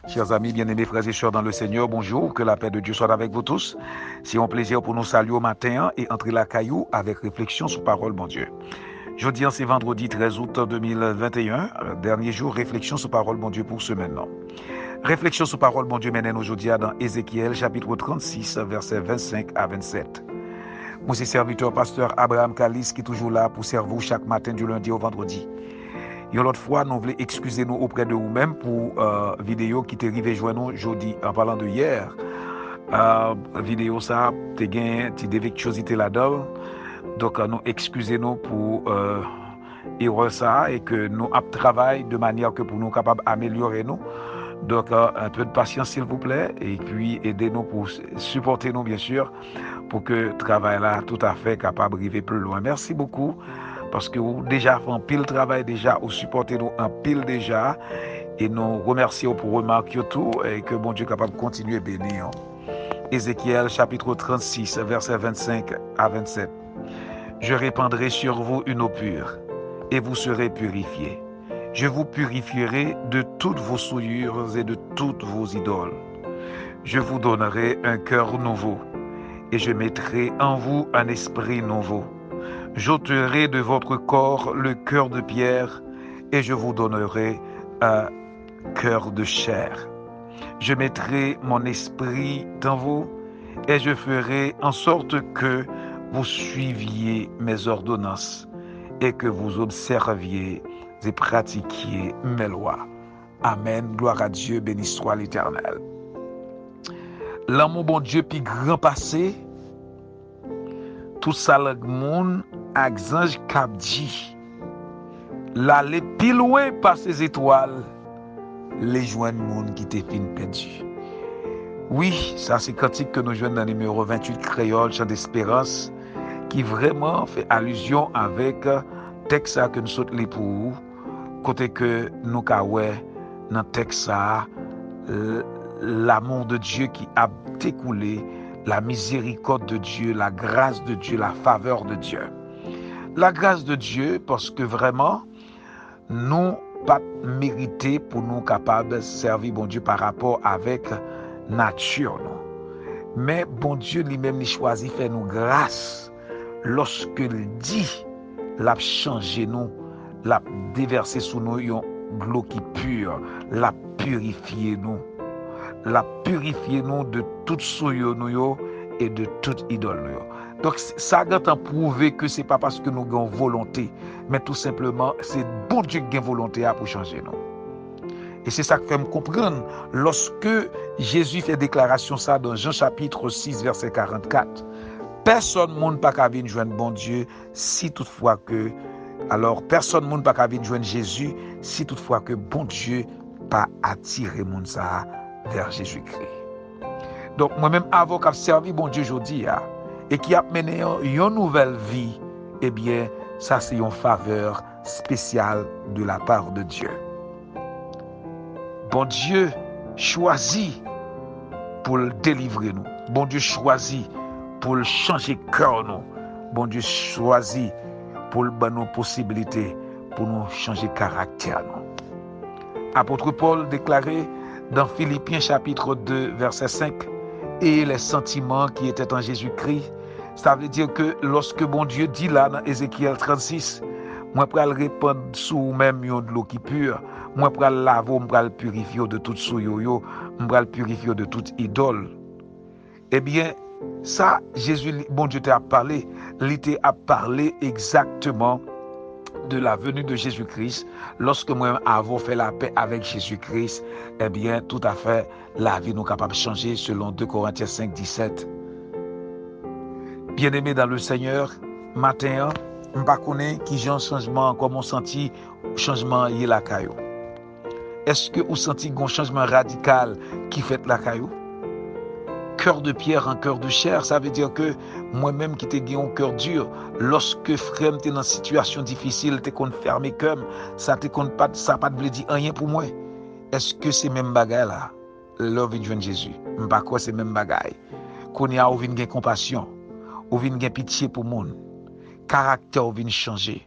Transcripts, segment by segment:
Chers amis, bien-aimés frères et sœurs dans le Seigneur, bonjour, que la paix de Dieu soit avec vous tous. C'est un plaisir pour nous saluer au matin et entrer la caillou avec réflexion sur parole, mon Dieu. Jeudi, c'est vendredi 13 août 2021, dernier jour, réflexion sur parole, mon Dieu, pour ce maintenant. Réflexion sur parole, mon Dieu, mène aujourd'hui dans Ézéchiel, chapitre 36, versets 25 à 27. Moi, c'est serviteur pasteur Abraham Kalis qui est toujours là pour servir chaque matin du lundi au vendredi. Et l'autre fois, nous voulons excuser nous auprès de vous-même pour vidéo qui t'est arrivé joindre nous aujourd'hui en parlant de hier. Vidéo ça, t'es gain, t'es défectuosité là-dedans. Donc, nous excusez-nous pour erreur ça et que nous travaillons de manière que pour nous capables d'améliorer nous. Donc, un peu de patience, s'il vous plaît, et puis aidez-nous pour supporter nous, bien sûr, pour que le travail là, tout à fait capable d'arriver plus loin. Merci beaucoup. Parce que vous déjà fait un pile travail déjà, vous supportez nous un pile déjà, et nous remercions pour remarquer tout, et que bon Dieu est capable de continuer à bénir. Ézéchiel chapitre 36, versets 25 à 27. Je répandrai sur vous une eau pure, et vous serez purifiés. Je vous purifierai de toutes vos souillures et de toutes vos idoles. Je vous donnerai un cœur nouveau, et je mettrai en vous un esprit nouveau. J'ôterai de votre corps le cœur de pierre et je vous donnerai un cœur de chair. Je mettrai mon esprit dans vous et je ferai en sorte que vous suiviez mes ordonnances et que vous observiez et pratiquiez mes lois. Amen. Gloire à Dieu, béni soit l'Éternel. L'amour bon Dieu puis grand passé, tout ça le monde ak zanj kap di, l'aller pi loin par ces étoiles, les joints monde qui te fin perdu. Oui, ça c'est cantique que nous jouons dans le numéro 28 créole, chant d'espérance, qui vraiment fait allusion avec texte que nous saute les pour côté que nous kawè dans texte l'amour de Dieu qui a découlé, la miséricorde de Dieu, la grâce de Dieu, la faveur de Dieu. La grâce de Dieu, parce que vraiment, nous pas mérité pour nous capables de servir bon Dieu par rapport avec nature. Non? Mais bon Dieu lui-même il choisit faire nous grâce lorsque il dit, l'a changé nous, l'a déversé sous nous une eau qui pure, l'a purifié nous. La purifier nous de toute souillure nous et de toute idole nous. Donc ça a prouvé que c'est pas parce que nous avons volonté, mais tout simplement c'est bon Dieu qui a volonté pour changer nous. Et c'est ça que fait me comprendre lorsque Jésus fait déclaration ça dans Jean chapitre 6 verset 44. Personne monde pas qu'à venir joindre bon Dieu si toutefois que personne monde pas qu'à venir joindre Jésus si toutefois que bon Dieu pas attiré monde ça vers Jésus-Christ. Donc moi-même avant qu'a servi bon Dieu aujourd'hui et qui a mené une nouvelle vie, eh bien ça c'est une faveur spéciale de la part de Dieu. Bon Dieu choisit pour le délivrer nous. Bon Dieu choisit pour le changer cœur nous. Bon Dieu choisit pour le donner nos possibilités pour nous changer caractère nous. Apôtre Paul déclarait dans Philippiens chapitre 2 verset 5, et les sentiments qui étaient en Jésus-Christ, ça veut dire que lorsque bon Dieu dit là dans Ézéchiel 36, moi pral répandre sous même de l'eau qui pure, moi pral laver, moi pral purifier de toute souillure, moi pral purifier de toute idole. Eh bien, ça Jésus bon Dieu t'a parlé, il t'a parlé exactement de la venue de Jésus-Christ, lorsque moi avons fait la paix avec Jésus-Christ, eh bien, tout à fait, la vie nous est capable de changer selon 2 Corinthiens 5, 17. Bien-aimés dans le Seigneur, matin, je ne sais pas qui j'ai un changement, comment on senti changement y est la caillou. Est-ce que vous sentez un changement radical qui fait la caillou? Cœur de pierre en cœur de chair, ça veut dire que moi-même qui t'ai gagné un cœur dur, lorsque frère t'es dans une situation difficile, t'es qu'on ferme cœur, ça t'es qu'on pas ça pas de dire rien pour moi. Est-ce que c'est même bagaille là? Là vient joindre Jésus. M'pas quoi c'est même bagaille. Qu'on y a ou vinn gen compassion, ou vinn gen pitié pour monde. Caractère vinn changer.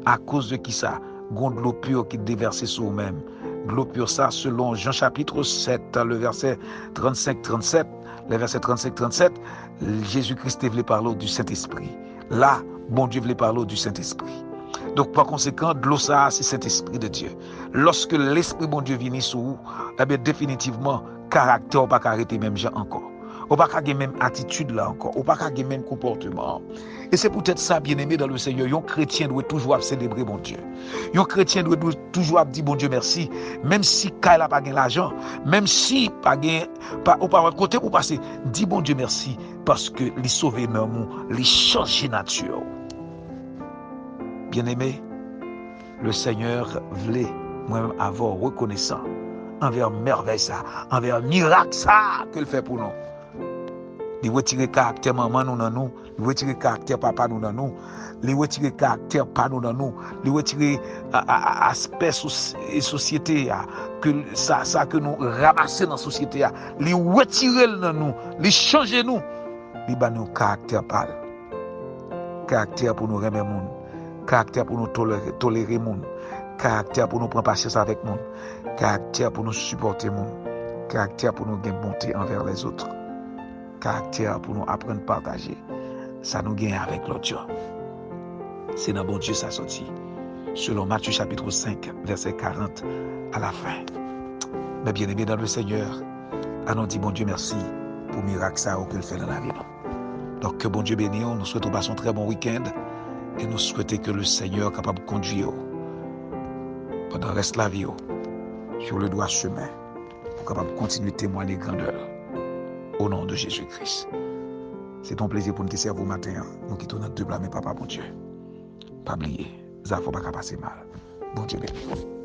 À cause de qui ça? Gon de l'eau pure qui déverse sur vous-même. de l'eau pure. Ça, selon Jean chapitre 7, le verset 35-37, le verset 35-37, Jésus-Christ voulait parler du Saint-Esprit. Là, bon Dieu voulait parler du Saint-Esprit. Donc, par conséquent, de l'eau, ça, c'est Saint-Esprit de Dieu. Lorsque l'Esprit, bon Dieu, vient sur vous, eh bien, définitivement, caractère, on ne peut pas arrêter même gens encore. On ne peut pas avoir même attitude là encore. On ne peut pas avoir même comportement. Et c'est peut-être ça, bien-aimé dans le Seigneur. Un chrétien doit toujours célébrer bon Dieu. Un chrétien doit toujours dire bon Dieu merci. Même si il n'a pas l'argent, même si on pas côté pour passer, dis bon Dieu merci parce que les sauver nous, les changer nature. Bien-aimé, le Seigneur voulait moi-même avoir reconnaissant envers merveille ça, envers miracle ça que le fait pour nous. Il retire caractère maman nous dans nous, il retire caractère papa nous dans nous, il retire caractère pas nous dans nous, il retire aspect société que ça que nous ramasser dans société, il retire dans nous, il changer nous, il ba nous caractère pâle. Caractère pour nous remettre monde, caractère pour nous tolérer monde, caractère pour nous prendre patience avec monde, caractère pour nous supporter monde, caractère pour nous gagner bonté envers les autres. Caractère pour nous apprendre à partager. Ça nous gagne avec l'autre. C'est dans bon Dieu ça sorti. Selon Matthieu chapitre 5, verset 40 à la fin. Mais bien aimé dans le Seigneur, allons dire bon Dieu merci pour le miracle ça que le fait dans la vie. Donc que bon Dieu bénisse, nous souhaitons passer un très bon week-end et nous souhaitons que le Seigneur soit capable de conduire pendant le reste de la vie sur le droit chemin pour capable de continuer de témoigner grandeur. Au nom de Jésus-Christ. C'est ton plaisir pour nous te servir au matin. Nous quittons notre deux blâmes, papa, bon Dieu. Pas oublier, ça ne faut pas passer mal. Bon Dieu béni.